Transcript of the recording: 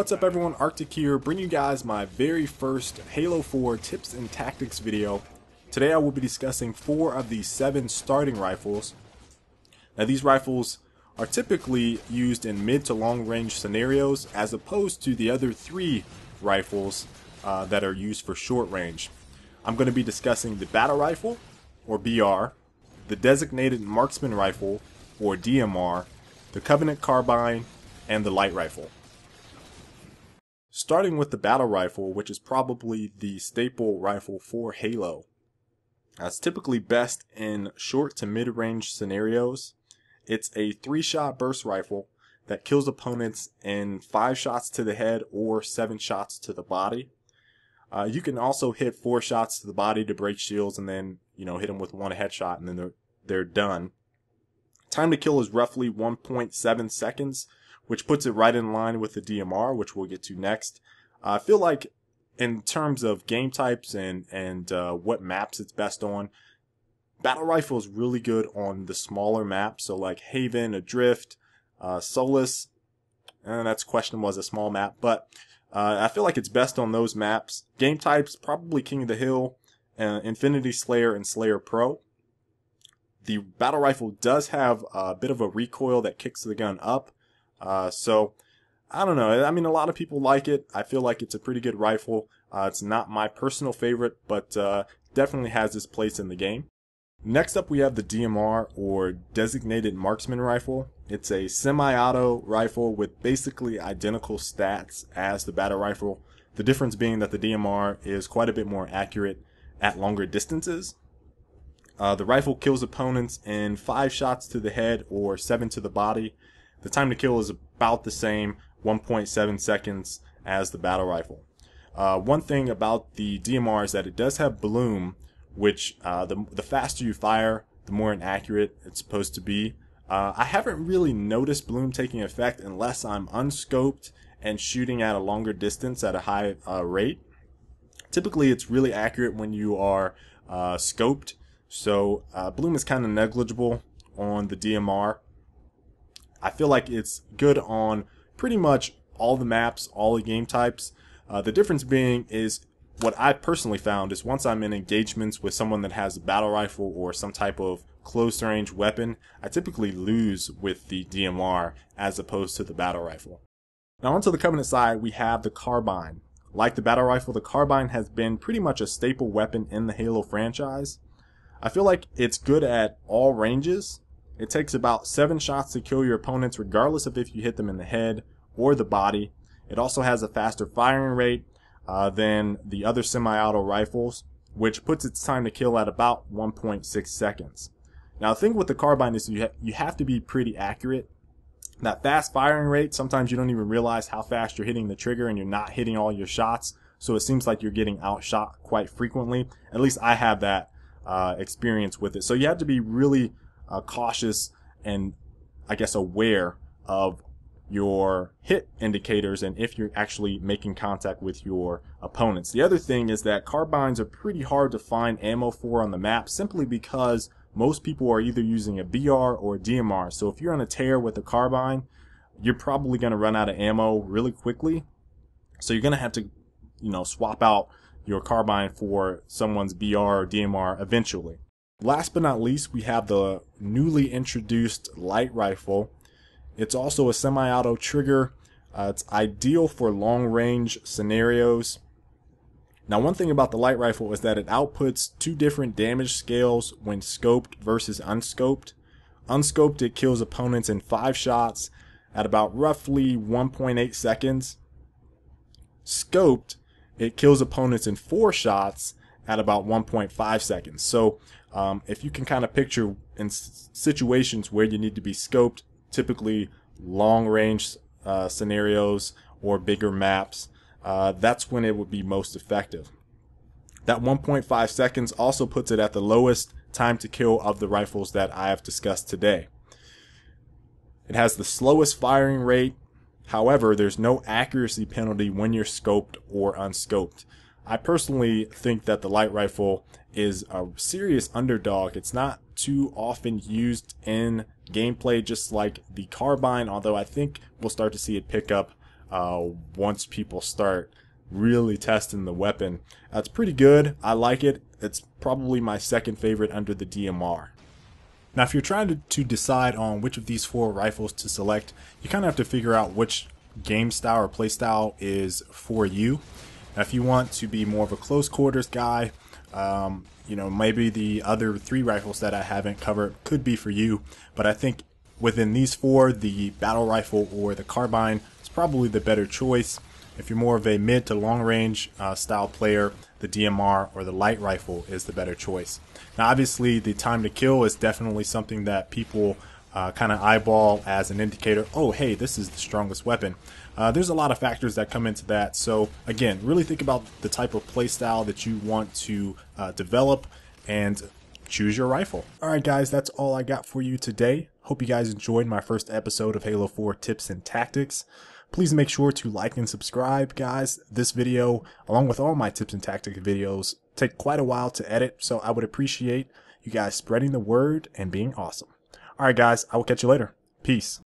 What's up everyone, Arctic here, bringing you guys my very first Halo 4 tips and tactics video. Today I will be discussing 4 of the 7 starting rifles. Now these rifles are typically used in mid to long range scenarios as opposed to the other 3 rifles that are used for short range. I'm going to be discussing the battle rifle, or BR, the designated Marksman Rifle, or DMR, the Covenant Carbine, and the light rifle. Starting with the battle rifle, which is probably the staple rifle for Halo. It's typically best in short to mid-range scenarios. It's a 3-shot burst rifle that kills opponents in 5 shots to the head or 7 shots to the body. You can also hit 4 shots to the body to break shields and then, hit them with 1 headshot and then they're done. Time to kill is roughly 1.7 seconds, which puts it right in line with the DMR, which we'll get to next. I feel like in terms of game types and what maps it's best on, Battle Rifle is really good on the smaller maps, so like Haven, Adrift, Solus, and that's questionable as a small map, but I feel like it's best on those maps. Game types, probably King of the Hill, Infinity Slayer, and Slayer Pro. The Battle Rifle does have a bit of a recoil that kicks the gun up, so I don't know. I mean, a lot of people like it. I feel like it's a pretty good rifle. It's not my personal favorite, but definitely has its place in the game. Next up we have the DMR, or Designated Marksman Rifle. It's a semi-auto rifle with basically identical stats as the battle rifle. The difference being that the DMR is quite a bit more accurate at longer distances. The rifle kills opponents in 5 shots to the head or 7 to the body. The time to kill is about the same, 1.7 seconds, as the battle rifle. One thing about the DMR is that it does have bloom, which the faster you fire, the more inaccurate it's supposed to be. I haven't really noticed bloom taking effect unless I'm unscoped and shooting at a longer distance at a high rate. Typically it's really accurate when you are scoped, so bloom is kind of negligible on the DMR. I feel like it's good on pretty much all the maps, all the game types. The difference being is, what I personally found is once I'm in engagements with someone that has a battle rifle or some type of close range weapon, I typically lose with the DMR as opposed to the battle rifle. Now onto the Covenant side, we have the Carbine. Like the battle rifle, the Carbine has been pretty much a staple weapon in the Halo franchise. I feel like it's good at all ranges. It takes about 7 shots to kill your opponents regardless of if you hit them in the head or the body. It also has a faster firing rate than the other semi-auto rifles, which puts its time to kill at about 1.6 seconds. Now the thing with the Carbine is you have to be pretty accurate. That fast firing rate, sometimes you don't even realize how fast you're hitting the trigger and you're not hitting all your shots, so it seems like you're getting outshot quite frequently. At least I have that experience with it. So you have to be really cautious and, I guess, aware of your hit indicators and if you're actually making contact with your opponents. The other thing is that carbines are pretty hard to find ammo for on the map, simply because most people are either using a BR or a DMR. So if you're on a tear with a carbine, you're probably going to run out of ammo really quickly. So you're going to have to, swap out your carbine for someone's BR or DMR eventually. Last but not least, we have the newly introduced light rifle. It's also a semi-auto trigger. It's ideal for long-range scenarios. Now, one thing about the light rifle is that it outputs 2 different damage scales when scoped versus unscoped. Unscoped, it kills opponents in 5 shots at about roughly 1.8 seconds. Scoped, it kills opponents in 4 shots at about 1.5 seconds. So if you can kind of picture in situations where you need to be scoped, typically long range scenarios or bigger maps, that's when it would be most effective. That 1.5 seconds also puts it at the lowest time to kill of the rifles that I have discussed today. It has the slowest firing rate. However, there's no accuracy penalty when you're scoped or unscoped. I personally think that the light rifle is a serious underdog. It's not too often used in gameplay, just like the carbine, although I think we'll start to see it pick up once people start really testing the weapon. It's pretty good. I like it. It's probably my second favorite under the DMR. Now, if you're trying to decide on which of these 4 rifles to select, you kind of have to figure out which game style or play style is for you. Now, if you want to be more of a close quarters guy, you know, maybe the other 3 rifles that I haven't covered could be for you. But I think within these 4, the battle rifle or the carbine is probably the better choice. If you're more of a mid to long range style player, the DMR or the light rifle is the better choice. Now, obviously, the time to kill is definitely something that people kind of eyeball as an indicator. Oh, hey, this is the strongest weapon. There's a lot of factors that come into that. So again, really think about the type of play style that you want to develop and choose your rifle. Alright guys, that's all I got for you today. Hope you guys enjoyed my first episode of Halo 4 Tips and Tactics. Please make sure to like and subscribe, guys. This video, along with all my tips and tactics videos, take quite a while to edit, so I would appreciate you guys spreading the word and being awesome. Alright guys, I will catch you later. Peace.